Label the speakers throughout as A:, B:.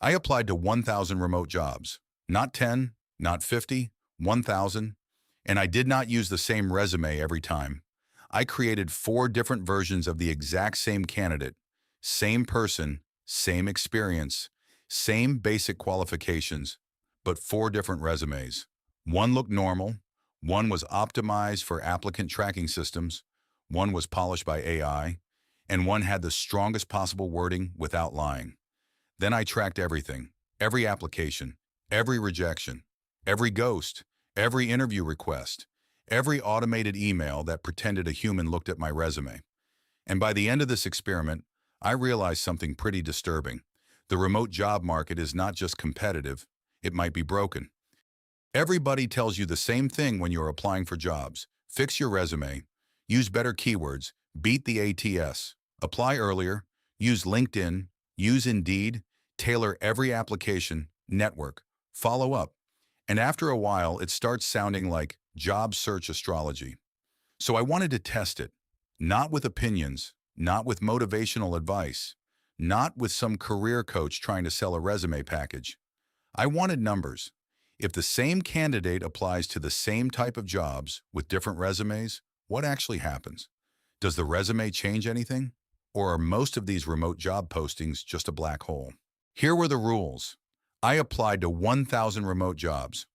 A: I applied to 1,000 remote jobs. Not 10, not 50, 1,000. And I did not use the same resume every time. I created 4 different versions of the exact same candidate, same person, same experience, same basic qualifications, but 4 different resumes. One looked normal, one was optimized for applicant tracking systems, one was polished by AI, and one had the strongest possible wording without lying. Then I tracked everything, every application, every rejection, every ghost, every interview request, every automated email that pretended a human looked at my resume. And by the end of this experiment, I realized something pretty disturbing. The remote job market is not just competitive, it might be broken. Everybody tells you the same thing when you're applying for jobs. Fix your resume, use better keywords, beat the ATS, apply earlier, use LinkedIn, use Indeed, tailor every application, network, follow up. And after a while, it starts sounding like job search astrology. So I wanted to test it, not with opinions, not with motivational advice, not with some career coach trying to sell a resume package. I wanted numbers. If the same candidate applies to the same type of jobs with different resumes, what actually happens? Does the resume change anything? Or are most of these remote job postings just a black hole? Here were the rules. I applied to 1,000 remote jobs.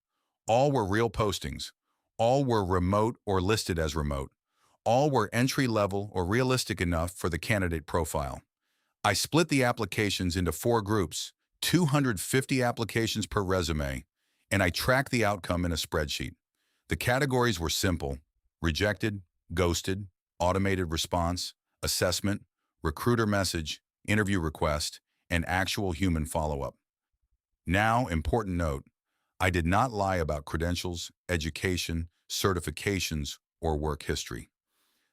A: All were real postings. All were remote or listed as remote. All were entry-level or realistic enough for the candidate profile. I split the applications into 4 groups, 250 applications per resume, and I tracked the outcome in a spreadsheet. The categories were simple: rejected, ghosted, automated response, assessment, recruiter message, interview request, and actual human follow-up. Now, important note, I did not lie about credentials, education, certifications, or work history.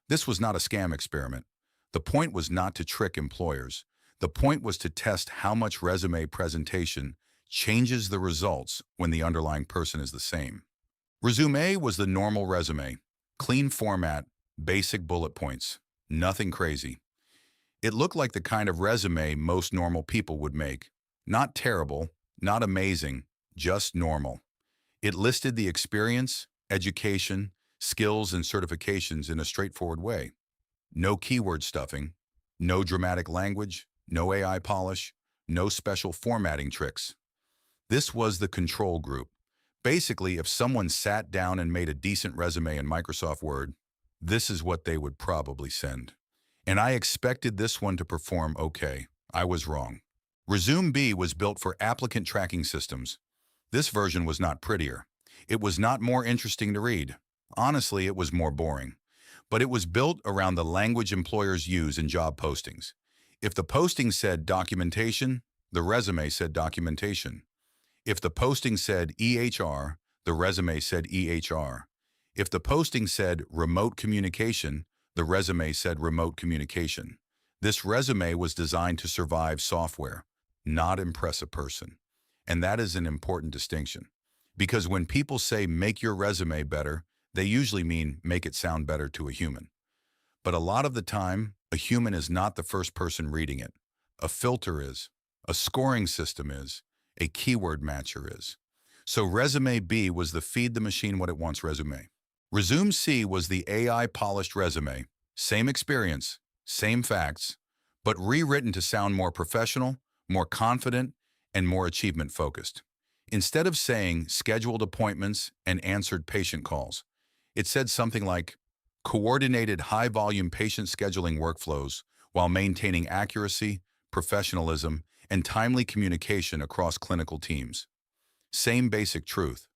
A: This was not a scam experiment. The point was not to trick employers. The point was to test how much resume presentation changes the results when the underlying person is the same. Resume was the normal resume. Clean format, basic bullet points, nothing crazy. It looked like the kind of resume most normal people would make. Not terrible, not amazing, just normal. It listed the experience, education, skills, and certifications in a straightforward way. No keyword stuffing, no dramatic language, no AI polish, no special formatting tricks. This was the control group. Basically, if someone sat down and made a decent resume in Microsoft Word, this is what they would probably send. And I expected this one to perform okay. I was wrong. Resume B was built for applicant tracking systems. This version was not prettier. It was not more interesting to read. Honestly, it was more boring. But it was built around the language employers use in job postings. If the posting said documentation, the resume said documentation. If the posting said EHR, the resume said EHR. If the posting said remote communication, the resume said remote communication. This resume was designed to survive software, not impress a person. And that is an important distinction. Because when people say make your resume better, they usually mean make it sound better to a human. But a lot of the time, a human is not the first person reading it. A filter is, a scoring system is, a keyword matcher is. So Resume B was the feed the machine what it wants resume. Resume C was the AI-polished resume. Same experience, same facts, but rewritten to sound more professional, more confident, and more achievement-focused. Instead of saying scheduled appointments and answered patient calls, it said something like coordinated high-volume patient scheduling workflows while maintaining accuracy, professionalism, and timely communication across clinical teams. Same basic truth,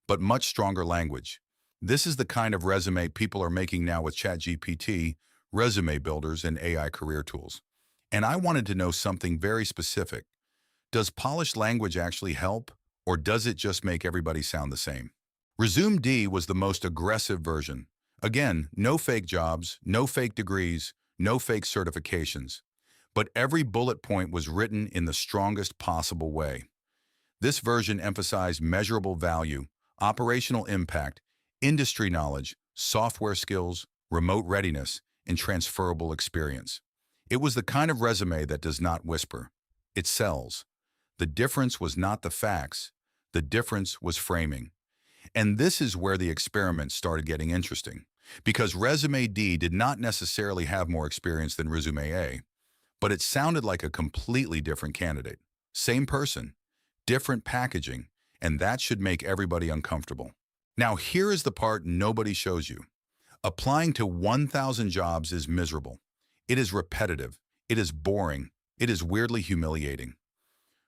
A: but much stronger language. This is the kind of resume people are making now with ChatGPT, resume builders, and AI career tools. And I wanted to know something very specific. Does polished language actually help, or does it just make everybody sound the same? Resume D was the most aggressive version. Again, no fake jobs, no fake degrees, no fake certifications. But every bullet point was written in the strongest possible way. This version emphasized measurable value, operational impact, industry knowledge, software skills, remote readiness, and transferable experience. It was the kind of resume that does not whisper. It sells. The difference was not the facts. The difference was framing. And this is where the experiment started getting interesting, because Resume D did not necessarily have more experience than Resume A, but it sounded like a completely different candidate. Same person, different packaging, and that should make everybody uncomfortable. Now here is the part nobody shows you. Applying to 1,000 jobs is miserable. It is repetitive. It is boring. It is weirdly humiliating.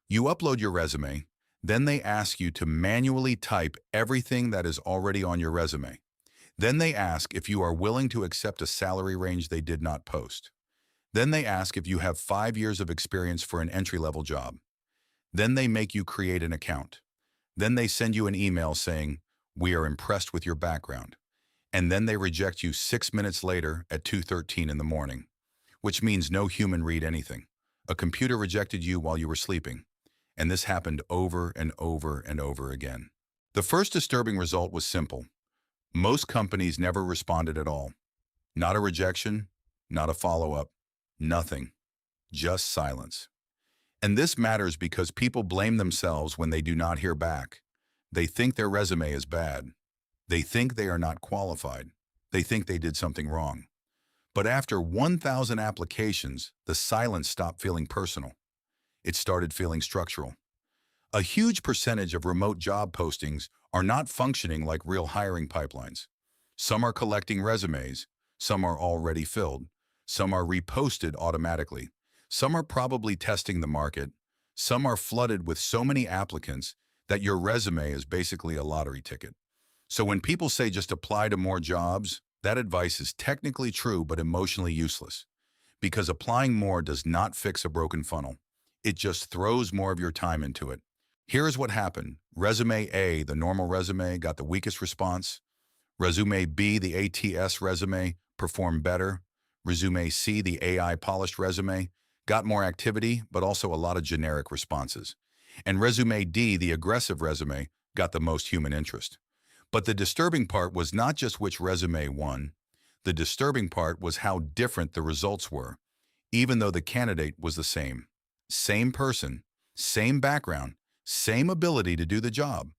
A: You upload your resume, then they ask you to manually type everything that is already on your resume. Then they ask if you are willing to accept a salary range they did not post. Then they ask if you have 5 years of experience for an entry-level job. Then they make you create an account. Then they send you an email saying, "We are impressed with your background." And then they reject you 6 minutes later at 2:13 in the morning, which means no human read anything. A computer rejected you while you were sleeping. And this happened over and over and over again. The first disturbing result was simple. Most companies never responded at all. Not a rejection, not a follow-up, nothing, just silence. And this matters because people blame themselves when they do not hear back. They think their resume is bad. They think they are not qualified. They think they did something wrong. But after 1,000 applications, the silence stopped feeling personal. It started feeling structural. A huge percentage of remote job postings are not functioning like real hiring pipelines. Some are collecting resumes, some are already filled, some are reposted automatically, some are probably testing the market, some are flooded with so many applicants that your resume is basically a lottery ticket. So when people say just apply to more jobs, that advice is technically true but emotionally useless, because applying more does not fix a broken funnel. It just throws more of your time into it. Here is what happened. Resume A, the normal resume, got the weakest response. Resume B, the ATS resume, performed better. Resume C, the AI polished resume, got more activity, but also a lot of generic responses. And Resume D, the aggressive resume, got the most human interest. But the disturbing part was not just which resume won. The disturbing part was how different the results were, even though the candidate was the same. Same person, same background, same ability to do the job.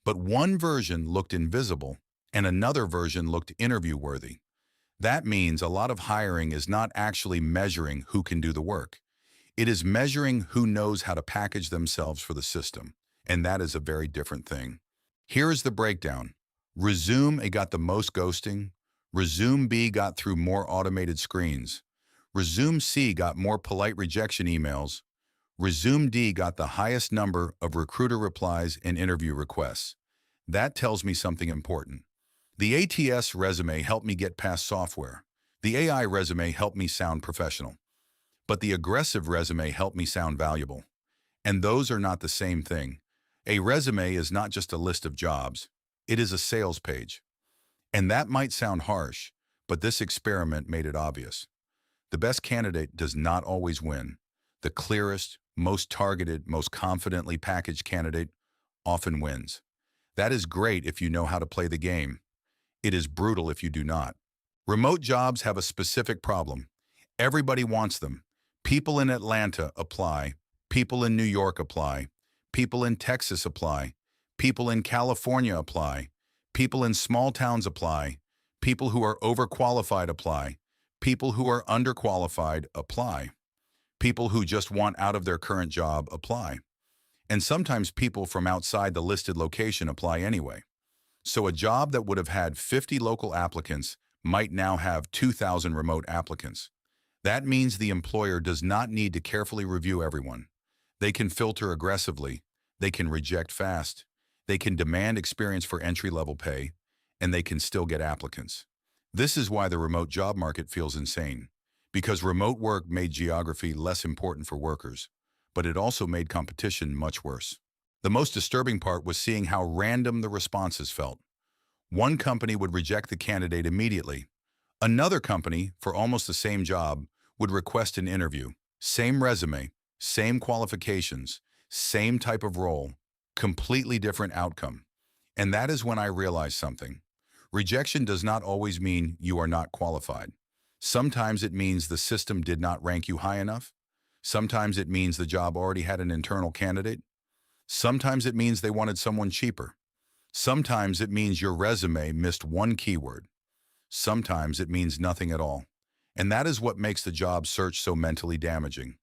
A: But one version looked invisible and another version looked interview-worthy. That means a lot of hiring is not actually measuring who can do the work. It is measuring who knows how to package themselves for the system, and that is a very different thing. Here is the breakdown. Resume A got the most ghosting. Resume B got through more automated screens. Resume C got more polite rejection emails. Resume D got the highest number of recruiter replies and interview requests. That tells me something important. The ATS resume helped me get past software. The AI resume helped me sound professional. But the aggressive resume helped me sound valuable. And those are not the same thing. A resume is not just a list of jobs. It is a sales page. And that might sound harsh, but this experiment made it obvious. The best candidate does not always win. The clearest, most targeted, most confidently packaged candidate often wins. That is great if you know how to play the game. It is brutal if you do not. Remote jobs have a specific problem. Everybody wants them. People in Atlanta apply. People in New York apply. People in Texas apply. People in California apply. People in small towns apply. People who are overqualified apply. People who are underqualified apply. People who just want out of their current job apply. And sometimes people from outside the listed location apply anyway. So a job that would have had 50 local applicants might now have 2,000 remote applicants. That means the employer does not need to carefully review everyone. They can filter aggressively. They can reject fast. They can demand experience for entry-level pay, and they can still get applicants. This is why the remote job market feels insane, because remote work made geography less important for workers, but it also made competition much worse. The most disturbing part was seeing how random the responses felt. One company would reject the candidate immediately. Another company, for almost the same job, would request an interview. Same resume, same qualifications, same type of role, completely different outcome. And that is when I realized something. Rejection does not always mean you are not qualified. Sometimes it means the system did not rank you high enough. Sometimes it means the job already had an internal candidate. Sometimes it means they wanted someone cheaper. Sometimes it means your resume missed one keyword. Sometimes it means nothing at all. And that is what makes the job search so mentally damaging.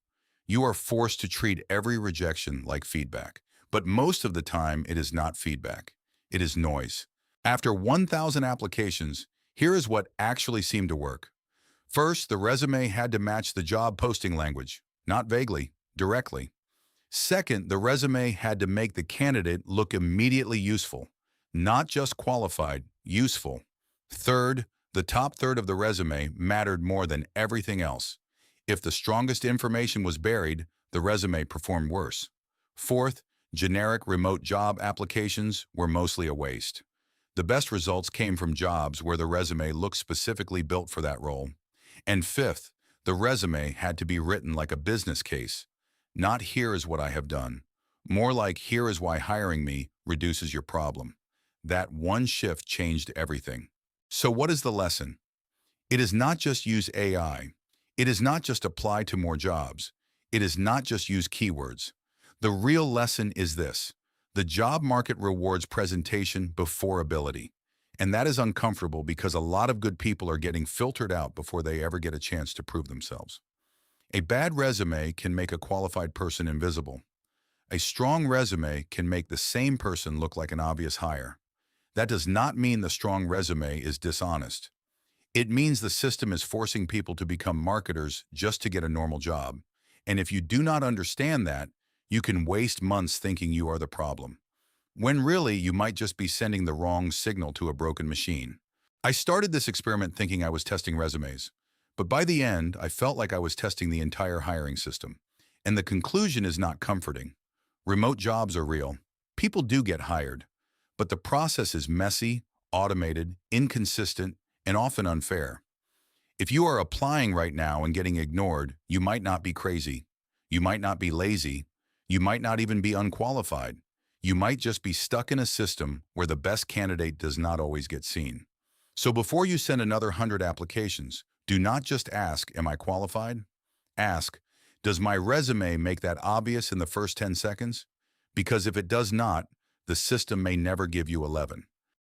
A: You are forced to treat every rejection like feedback. But most of the time, it is not feedback. It is noise. After 1,000 applications, here is what actually seemed to work. First, the resume had to match the job posting language, not vaguely, directly. Second, the resume had to make the candidate look immediately useful, not just qualified, useful. Third, the top third of the resume mattered more than everything else. If the strongest information was buried, the resume performed worse. Fourth, generic remote job applications were mostly a waste. The best results came from jobs where the resume looked specifically built for that role. And fifth, the resume had to be written like a business case. Not here is what I have done. More like here is why hiring me reduces your problem. That one shift changed everything. So what is the lesson? It is not just use AI. It is not just apply to more jobs. It is not just use keywords. The real lesson is this. The job market rewards presentation before ability. And that is uncomfortable because a lot of good people are getting filtered out before they ever get a chance to prove themselves. A bad resume can make a qualified person invisible. A strong resume can make the same person look like an obvious hire. That does not mean the strong resume is dishonest. It means the system is forcing people to become marketers just to get a normal job. And if you do not understand that, you can waste months thinking you are the problem, when really you might just be sending the wrong signal to a broken machine. I started this experiment thinking I was testing resumes, but by the end, I felt like I was testing the entire hiring system. And the conclusion is not comforting. Remote jobs are real. People do get hired, but the process is messy, automated, inconsistent, and often unfair. If you are applying right now and getting ignored, you might not be crazy. You might not be lazy. You might not even be unqualified. You might just be stuck in a system where the best candidate does not always get seen. So before you send another 100 applications, do not just ask, am I qualified? Ask, does my resume make that obvious in the first 10 seconds? Because if it does not, the system may never give you 11.